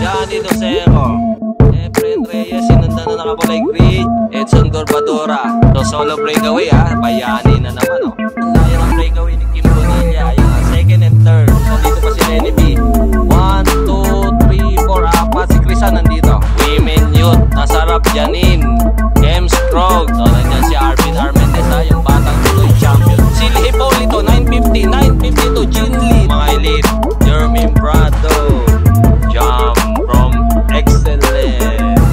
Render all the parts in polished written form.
Johnny Docero, Efren Reyes, sinundan na nakakulay green, Edson Gorbadora. So solo breakaway ha, bayani na naman oh. Ang layo ng breakaway ni Kim Bonilla, yung second and third. So dito pa si Lenny B. 1, 2, 3, 4, apat. Si Crisan nandito. Women Youth, Nasarap Janine, Kem Strog. So nandiyan si Arvin Armendez ha, yung batang Pinoy champion. Si Hipolito, 950, 952, Jean Lee. Mga elite, Jermaine Prado, Jam from Excellent.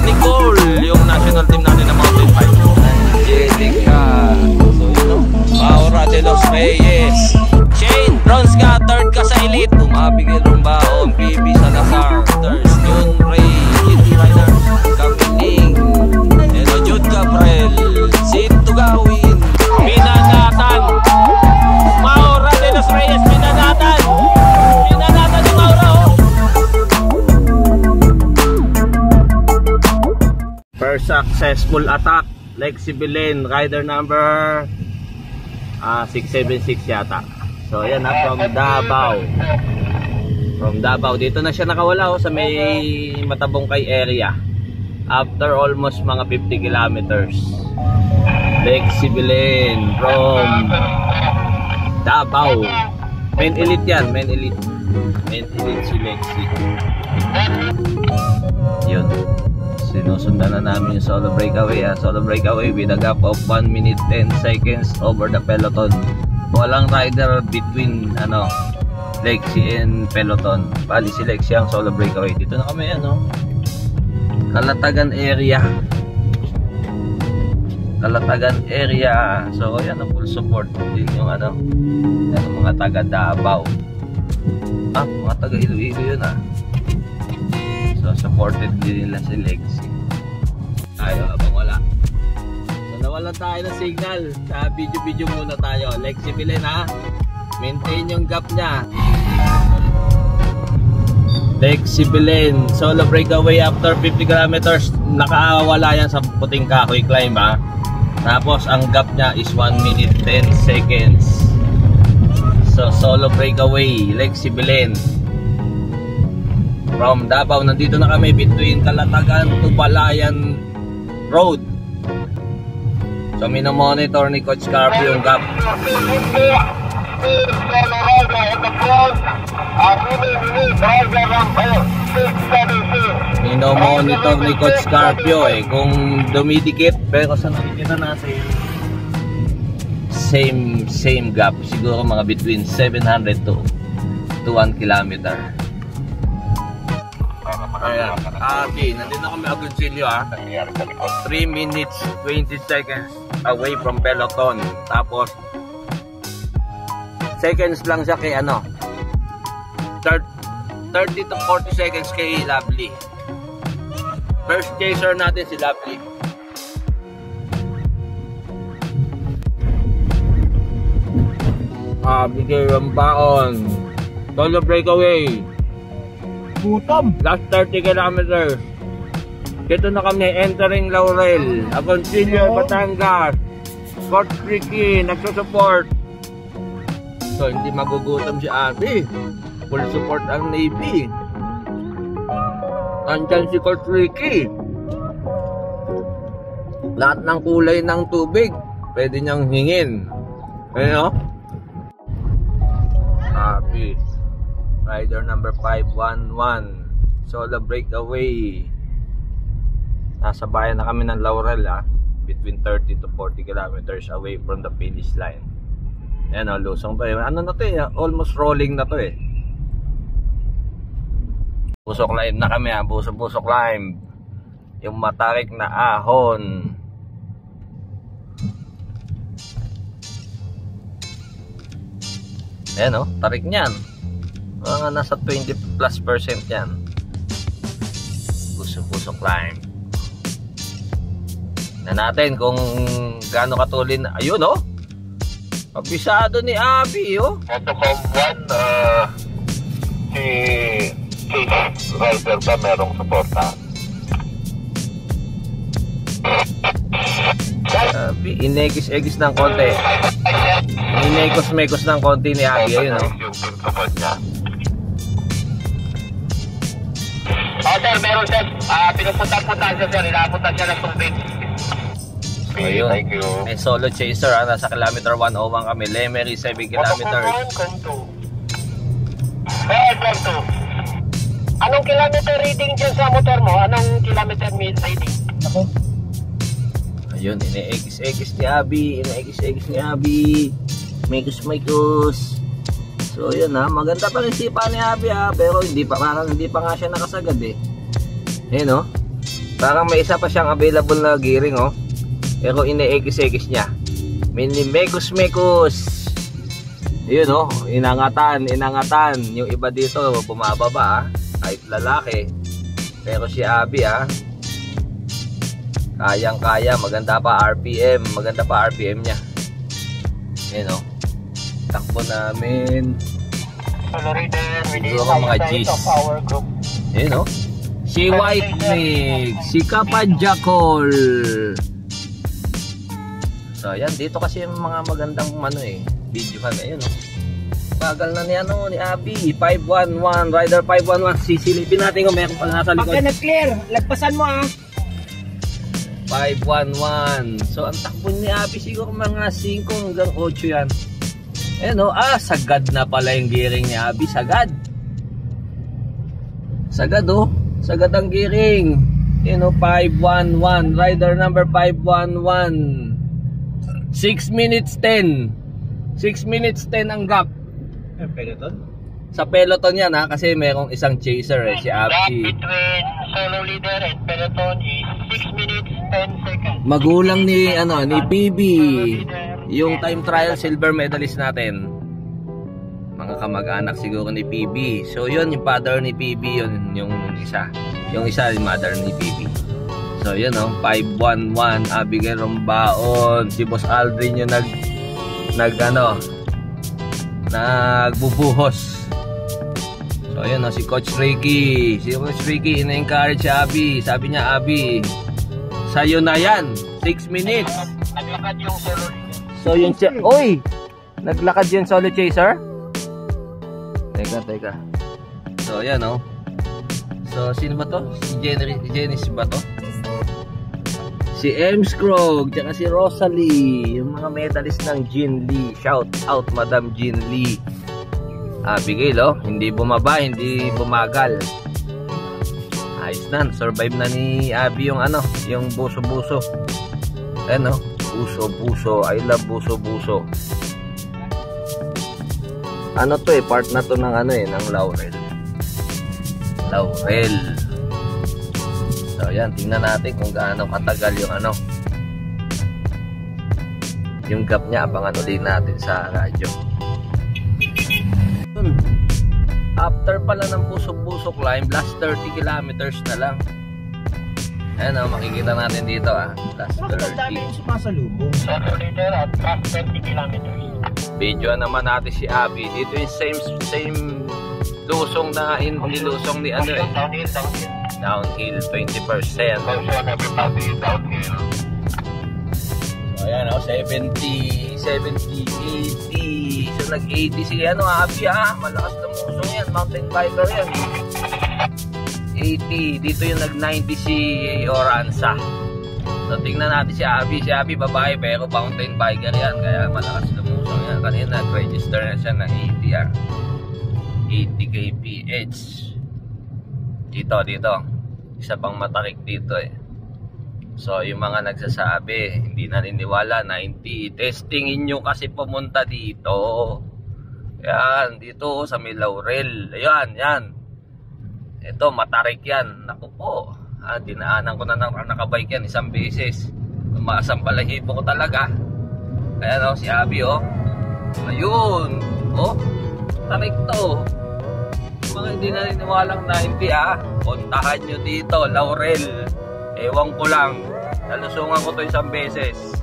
Nicole, yung national team natin na mountain bike. Angelica, so you know, Maura de los Reyes. Shane, bronze ka, third ka sa elite. Tumabigil Rumbaon, PB Salazar, Thurs, June Ray, Kitty Reiner, Kapiling, Eno Jude Gabriel, Sid Tugawin, Pinanatan, Maura de los Reyes, Pinanatan. Pinanatan ni Maura oh. First successful attack, Lexi Belen, rider number 676 yata. So yan na, from Davao. From Davao, dito na siya nakawala oh, sa may Matabongkay area. After almost mga 50 kilometers. Lexi Belen from Davao. Main elite yan, main elite. Main elite si Lexi. Yun. Sinusundan na namin yung solo breakaway ha. Solo breakaway with a gap of 1 minute 10 seconds over the peloton. Walang rider between Lexi and peloton. Bali si Lexi ang solo breakaway. Dito na kami Kalatagan area. Kalatagan area. So yan ang full support din yung yan ang mga taga Davao. Mga taga Iloilo yun So supported din nila si Lexi. Tayo abang wala. Nawalan tayo ng signal. Sa video muna tayo. Lexi Belen maintain yung gap niya. Lexi Belen, solo breakaway after 50 kilometers. Nakawala yan sa puting kahoy climb Tapos ang gap niya is 1 minute 10 seconds. So solo breakaway, Lexi Belen from Davao. Nandito na kami between Kalatagan to Palayan Road. So minomonitor ni Coach Carpio yung gap. Minomonitor ni Coach Carpio kung dumidikit. Pero sa nakikita natin same gap. Siguro mga between 700 to 1 kilometer. Ayan, nandito kami Agoncillo 3 minutes 20 seconds away from peloton. Tapos seconds lang siya kay 30 to 40 seconds kay Lovely. First chaser natin si Lovely. Bigay Rumbaon, solo breakaway. Gutom. Last 30 kilometers. Dito na kami entering Laurel, Agoncillo, Batangas. Fort Ricky nagsusupport. So hindi magugutom si Abby. Full support ang Navy. Andyan si Fort Ricky. Lahat ng kulay ng tubig pwede niyang hingin. Abby, rider number 511, solo breakaway. Nasa bayan na kami ng Laurel between 30 to 40 kilometers away from the finish line. Ayan lusong to ano na to almost rolling na to Busok climb na kami busok climb. Yung matarik na ahon. Ayan tarik niyan. Mga nasa 20+% yan. Busok climb. Na natin kung gaano katulin. Ayun Kabisado ni Abby Motocom 1 si rider ba merong suporta? Abby, inegis-egis ng konti. Inegos-megos ng konti ni Abby. Ayun sir, meron sir. Pinupunta-punta siya sir. Inapunta siya ng tubig. Ayun. Thank you. May solo chaser ha. Nasa kilometer 101 kami. Lemery 7 kilometers. Anong kilometer reading dyan sa motor mo? Anong kilometer reading? Ako. Ayun, ine-X ni Abby. Ine-X ni Abby. Mekus. So yun ha. Maganda pa rin sipa ni Abby ha. Pero parang hindi pa nga siya nakasagad eh. Ayun oh. Parang may isa pa siyang available na gearing oh. Pero ine-X niya. Mekus. Ayun oh. Inangatan. Yung iba dito bumababa ha. Kahit lalaki. Pero si Abby ha. Kayang-kaya. Maganda pa RPM niya. Ayun o. Takbo namin. Siguro ka mga G's. Ayun o. Si White Mix. Si Kapadjakol. So yan. Dito kasi yung mga magandang videohan. Ayun o. Bagal na ni Abby. 511. Rider 511. Sisilipin natin kung meron pa nasa likod. Pagka nag-clear, lagpasan mo ah. 511. So ang takbo ni Abby siguro mga 5 hanggang 8 yan. Ayan o. Sagad na pala yung gearing ni Abby. Sagad o. Sagad ang gearing. Ayan o. 511. Rider number 511. 6 minutes 10. 6 minutes 10 ang gap. Peloton? Sa peloton yan ha. Kasi merong isang chaser si Abby. Between solo leader and peloton is 6 minutes 10 seconds. Magulang ni PB. Yung time trial silver medalist natin. Mga kamag-anak siguro ni PB. So yun yung father ni PB, yun yung isa. Yung isa yung mother ni PB. So yun 511 Abigail Rombaon. Si Boss Aldrin yung nagbubuhos. So ayun si Coach Ricky. Si Coach Ricky ina-encourage si Abby. Sabi niya, Abby, sa'yo na yan. 6 minutes. Naglakad yung solo leader. So yung naglakad yung solo chaser. Teka. So ayan So sino ba to? Si Janice ba to? Si M. Scrog, tsaka si Rosalie, yung mga medalist ng Jean Lee. Shout out Madam Jean Lee. Abigail hindi bumaba, hindi bumagal. Ayos na, survive na ni Abby yung yung buso-buso. Ayan buso-buso, I love buso-buso. Part na to ng ng Laurel. So yan, tingnan natin kung gaano katagal yung gap niya. Abangan ulit natin sa radyo. After pala ng busok-busok climb, last 30 kilometers na lang. Ayan makikita natin dito last 30. Dami yung sumasalubong. Solo leader at last 30 kilometers. Video naman natin si Abby. Dito yung same lusong na nilusong ni downhill 20%. Everybody downhill. So ayan 70, 80. So nag-80 si Abby malakas na musong yan, mountain biker yan. 80, dito yung nag-90 si Oranza. So tingnan natin si Abby babae pero mountain biker yan, kaya malakas na musong yan. Kanina nag-register na siya ng 80 kph. Dito isa pang matarik dito So yung mga nagsasabi hindi naniniwala, 90 testingin nyo kasi pumunta dito. Yan, dito sa may Laurel. Yan. Ito matarik yan. Naku po, dinaanan ko na nakabike yan isang beses. Tumaasang balahibo ko talaga. Ayan si Abby ayun tarik to. Mga hindi naniniwalang 90 puntahan nyo dito Laurel. Ewan ko lang, nalusungan ko to isang beses.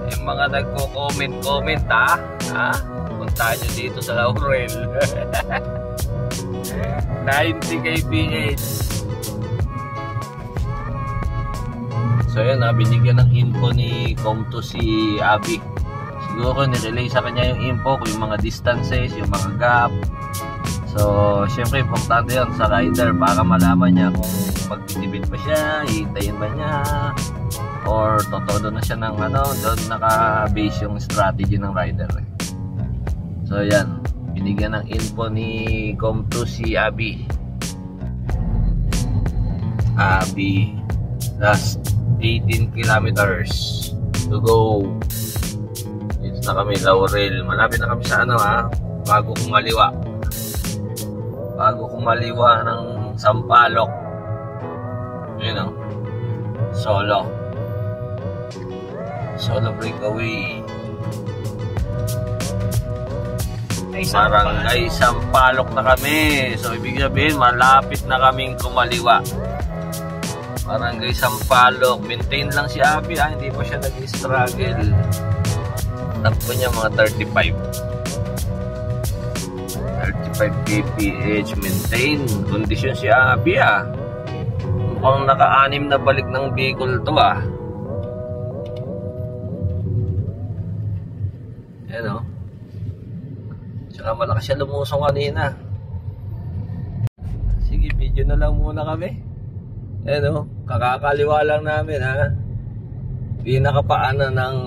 Yung mga nagko-comment puntahan nyo dito sa Laurel. 90 kph. So yun binigyan ng info ni Comto si Abby. Siguro nirelay sa kanya yung info kung yung mga distances, yung mga gap. So, syempre, importante yun sa rider para malaman niya kung magtitipid ba siya, hihintayin ba niya, or totoo na siya ng ano, doon naka-base yung strategy ng rider. So, yan. Binigyan ng info ni Com2 si Abby. Abby, last 18 kilometers to go. It's na kami, Laurel. Malapit na kami sa ano ha, bago kumaliwa. Bago kumaliwa ng Sampaloc. Yun o. Solo breakaway. Barangay Sampaloc na kami. So ibig sabihin malapit na kaming kumaliwa. Barangay Sampaloc. Maintain lang si Abby ha, hindi pa siya nag-struggle. Takbo niya mga 35 kph. Maintain kondisyon si Abby ah. Mukhang naka-anim na balik ng Bicol to ah. Yan o. Tsaka malakas siya lumusong kanina. Sige, video na lang muna kami. Yan o. Kakakaliwa lang namin ha. Pinakapaanan ng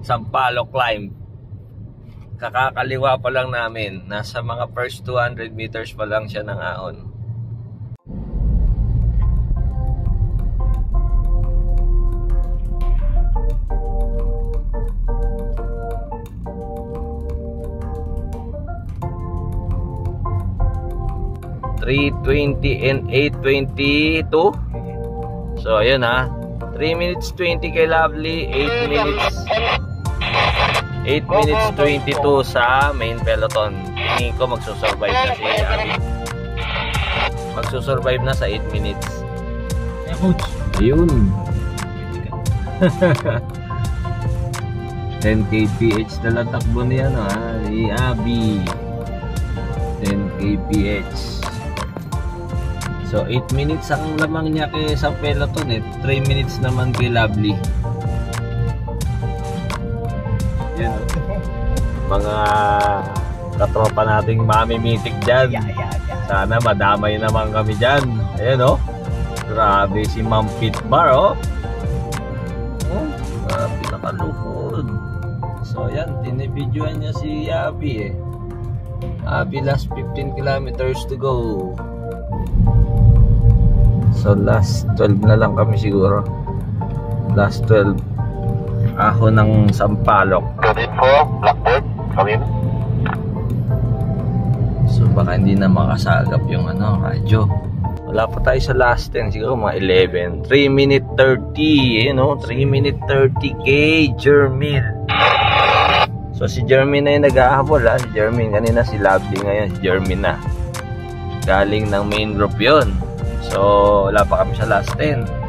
Sampaloc climb. Kakakaliwa pa lang namin. Nasa mga first 200 meters pa lang siya ng aon. .320 and 822. So ayun ha. 3 minutes 20 kay Lovely, 8 minutes 22 sa main peloton. Tingin ko magsusurvive na si Abby. Magsusurvive na sa 8 minutes. Eh, coach. Ayun. 10 kph na lang takbo niya no, ni Abby. 10 kph. So 8 minutes ang lamang niya kay sa peloton eh. 3 minutes naman kay Lovely. Yan. Mga katropa nating mamimitik dyan. Sana madamay naman kami dyan. Ayan o. Grabe si Ma'am Pitbar o. Grabe nakalukod. So yan, tinibidyoan niya si Abby eh. Abby, last 15 kilometers to go. So last 12 na lang kami siguro. Last 12. Ahon ng Sampaloc. Good info, Blackbird, come in. So baka hindi na makasagap yung ano, radyo. Wala pa tayo sa last 10, siguro mga 11. 3 minute 30, you know, 3 minute 30 kay Jermin. So si Jermin na yung nag-ahabol ha. Si Jermin kanina, si Lovely ngayon, si Jermin na. Galing ng main group yun. So wala pa kami sa last 10.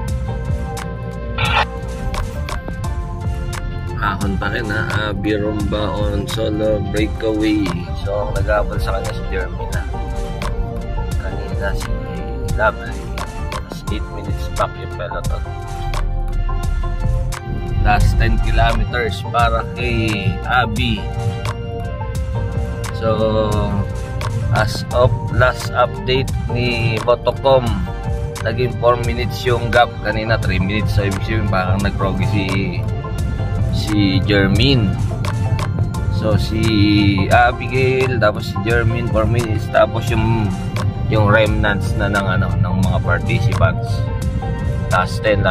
Ahon pa rin ha. Abby Rumba on solo breakaway. So ang nag-ahabol sa kanya si Jermin na. Kanina si Lovely. 8 minutes back yung peloton. Last 10 kilometers para kay Abby. So as of last update ni Motocom, naging 4 minutes yung gap. Kanina 3 minutes. So ibig sabihin parang nag-progress si Jermin. So si Abigail, tapos si Jermin 4 minutes, tapos yung remnants na ng ano ng mga participants. Last 10.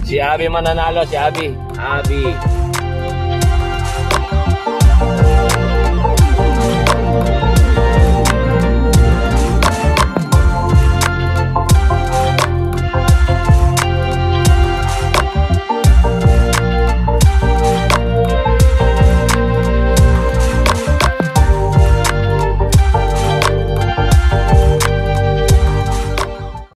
Si Abby mananalo, si Abby.